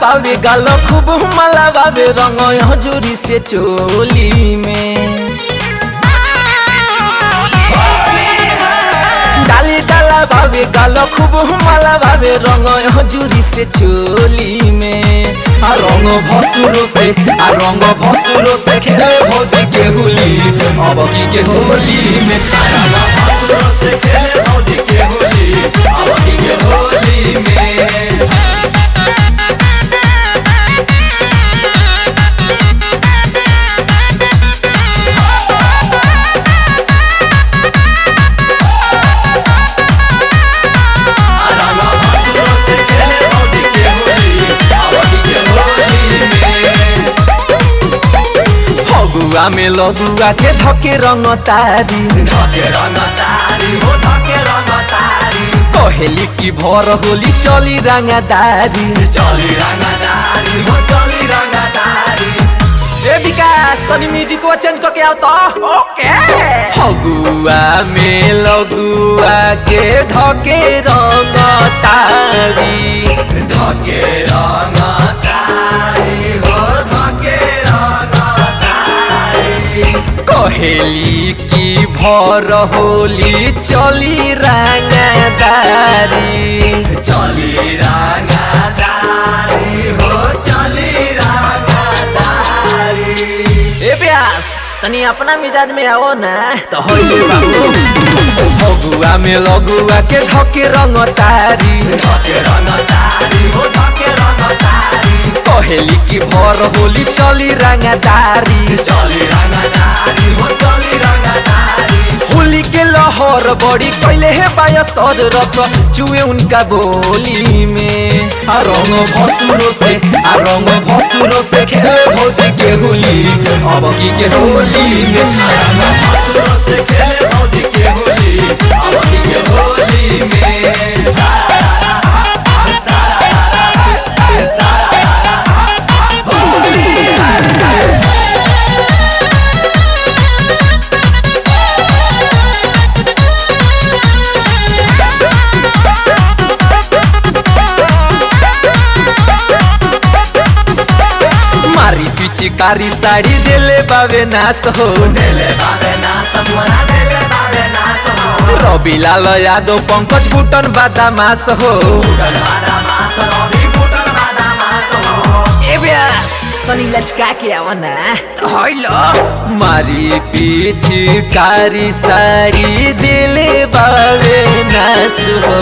बावे गाल खूब मला बावे रंग हजूरी से चोली में डाली डाला बावे गाल खूब मला बावे रंग हजूरी से चोली में रंग भसुरो से खेले भौजी के होली अब की के होली में रंग भसुरो से खेले भौजी के होली अब की के होली में फगुआ में लगुआ के धके रंग तारी कहेली की भर होली चली रंगदारी ए विकास तनी म्यूजिक को चेंज करके आओ तो ओके फगुआ में लगुआ के धके रंग तारी कहेली की भर होली चली रंगदारी ए ब्यास तनी अपना मिजाज में आओ ना तो होली बाबू फगुआ में लगुआ के धके रंग तारी कहेली की भर होली चली रंगदारी होली के लहर बड़ी कैले है बाया सद रस चुए उनका बोली में रंग भसुरो से खेले भौजी के होली अब की के होली में रंग भसुरो से खेले भौजी के होली अब की के होली में चिकारी साड़ी देले बावे नास हो रवि लाल यादव पंकज बुटन बादामास हो ए ब्यास तनी लचका के आवा ना होइलो मारी पिचकारी साड़ी देले बावे नास हो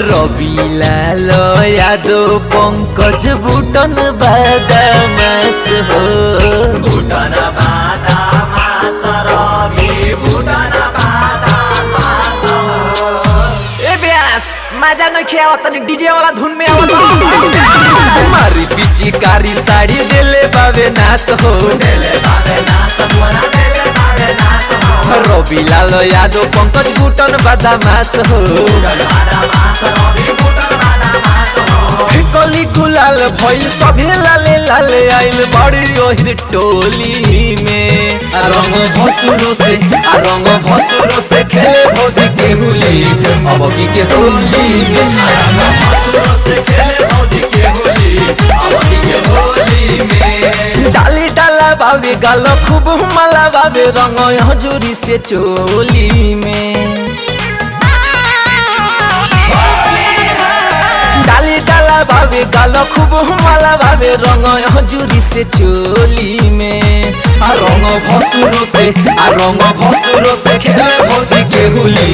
रवि लाल यादव पंकज बुटन बादामास हो ए ब्यास मजा न खियावा तनी डीजे वाला धुन में आवा मारी पिचकारी साड़ी देले बावे नास हो रवि लाल यादव पंकज बुटन बादामास हो कली गुलाल भइल सभे लाले लाले आइल बड़ी ओहिर टोली में रंग भसुरो से खेले भौजी के होली अब की के होली में रंग भसुरो से खेले भौजी के होली अब की के होली में डाली डाला बावे गाल खूब मला बावे रंग हजूरी से चोली में डाली डाला बावे गाल खूब मला बावे रंग हजूरी से चोली में रंग भसुरो से खेले भौजी के होली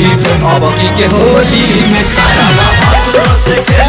अब की के होली में रंग भसुरो से खेले